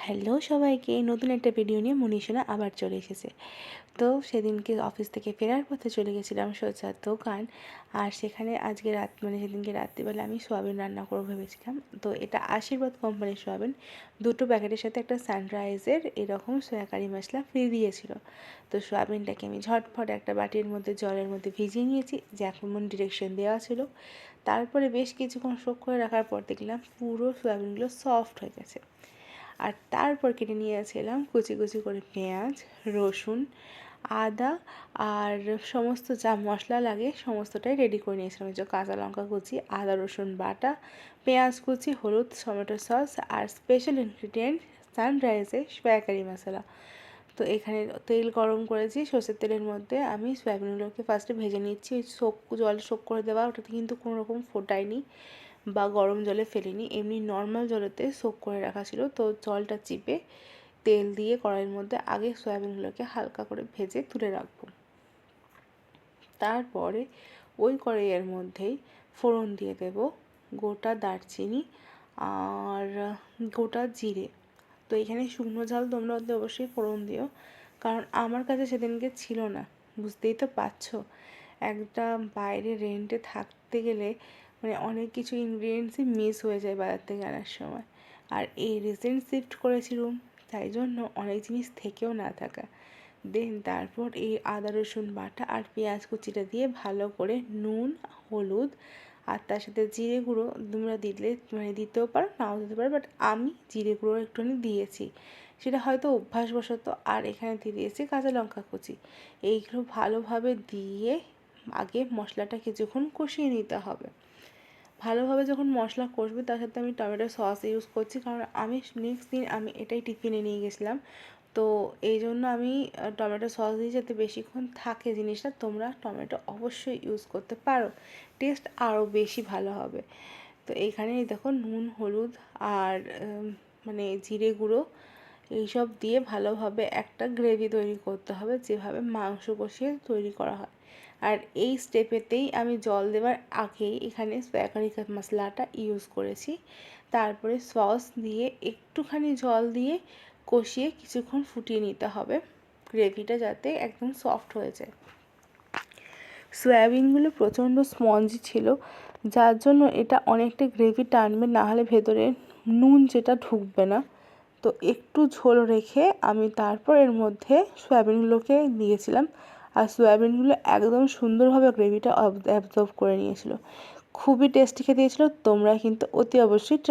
Hello সবাইকে, নতুন একটা ভিডিও নিয়ে মনীষণা আবার চলে এসেছে। তো সেদিনকে অফিস থেকে ফেরার পথে চলে গেছিলাম সোজা দোকান। আর সেখানে আজকে সেদিনকে রাত্রিবেলা আমি সোয়াবিন রান্না করবো ভেবেছিলাম। তো এটা আশীর্বাদ কোম্পানির সোয়াবিন, দুটো প্যাকেটের সাথে একটা সানরাইজের এরকম সয়া কারি মশলা ফ্রি দিয়েছিল। তো সোয়াবিনটাকে আমি ঝটফট একটা বাটির মধ্যে জলের মধ্যে ভিজিয়ে নিয়েছি, যেমন ডিরেকশন দেওয়া ছিল। তারপরে বেশ কিছুক্ষণ সোক করে রাখার পর দেখলাম পুরো সোয়াবিনগুলো সফট হয়ে গেছে। আর তারপর কেটে নিয়েছিলাম কুচি কুচি করে পেঁয়াজ, রসুন, আদা আর সমস্ত যা মশলা লাগে সমস্তটাই রেডি করে নিয়েছিলাম। যে কাঁচা লঙ্কা কুচি, আদা রসুন বাটা, পেঁয়াজ কুচি, হলুদ, টমেটো সস আর স্পেশাল ইনগ্রিডিয়েন্ট সানরাইজের সয়া কারি মশলা। তো এখানে তেল গরম করেছি, সর্ষের তেলের মধ্যে আমি সয়াবিনগুলোকে ফার্স্টে ভেজে নিচ্ছি। ওই জল শোক করে দেওয়া, ওটাতে কিন্তু কোনো রকম ফোটায়নি বা গরম জলে ফেলিনি, এমনি নর্মাল জলেতে সোক করে রাখা ছিল। তো জলটা চিপে তেল দিয়ে কড়াইয়ের মধ্যে আগে সয়াবিনগুলোকে হালকা করে ভেজে তুলে রাখবো। তারপরে ওই কড়াইয়ের মধ্যেই ফোড়ন দিয়ে দেব গোটা দারচিনি আর গোটা জিরে। তো এখানে শুকনো ঝাল তোমরা ওতে অবশ্যই ফোড়ন দিও, কারণ আমার কাছে সেদিনকে ছিল না, বুঝতেই তো পারছো। একটা বাইরে রেন্টে থাকতে গেলে অনেক কিছু ইনগ্রিডিয়েন্টসই মিস হয়ে যায় বাজার থেকে আনার সময়। আর এই রিসেন্ট শিফট করেছি রুম, তাই জন্য অনেক জিনিস থেকেও না থাকা। তারপর এই আদা রসুন বাটা আর পেঁয়াজ কুচিটা দিয়ে ভালো করে নুন, হলুদ আর তার সাথে জিরে গুঁড়ো তোমরা দিলে দিতেও পারো, নাও দিতে পারো, বাট আমি জিরে গুঁড়ো একটুখানি দিয়েছি, সেটা হয়তো অভ্যাসবশত। আর এখানে দিয়ে দিয়েছি কাঁচা লঙ্কা কুচি। এইগুলো ভালোভাবে দিয়ে আগে মশলাটা কিছুক্ষণ কষিয়ে নিতে হবে। ভালোভাবে যখন মশলা কষবে তার সাথে আমি টমেটো সস ইউজ করছি, কারণ আমি নেক্সট দিন আমি এটাই টিফিনে নিয়ে গেছিলাম। তো এই জন্য আমি টমেটো সস দিই যাতে বেশিক্ষণ থাকে জিনিসটা। তোমরা টমেটো অবশ্যই ইউজ করতে পারো, টেস্ট আরও বেশি ভালো হবে। তো এইখানে দেখো নুন, হলুদ আর জিরে গুঁড়ো এইসব দিয়ে ভালোভাবে একটা গ্রেভি তৈরি করতে হবে, যেভাবে মাংস কষিয়ে তৈরি করা হয়। আর এই স্টেপেতেই আমি জল দেওয়ার আগেই এখানে সয়া কারি মশলাটা ইউজ করেছি। তারপরে সস দিয়ে একটুখানি জল দিয়ে কষিয়ে কিছুক্ষণ ফুটিয়ে নিতে হবে, গ্রেভিটা যাতে একদম সফট হয়ে যায়। সয়াবিনগুলো প্রচণ্ড স্পঞ্জি ছিল, যার জন্য এটা অনেকটা গ্রেভি টানবে, নাহলে ভেতরে নুন যেটা ঢুকবে না। তো একটু ঝোল রেখে আমি তারপর এর মধ্যে সয়াবিনগুলোকে দিয়েছিলাম, আর সয়াবিনগুলো একদম সুন্দরভাবে গ্রেভিটা অ্যাবজর্ব করে নিয়েছিল। খুবই টেস্টি খেতে হয়েছিল। তোমরা কিন্তু অতি অবশ্যই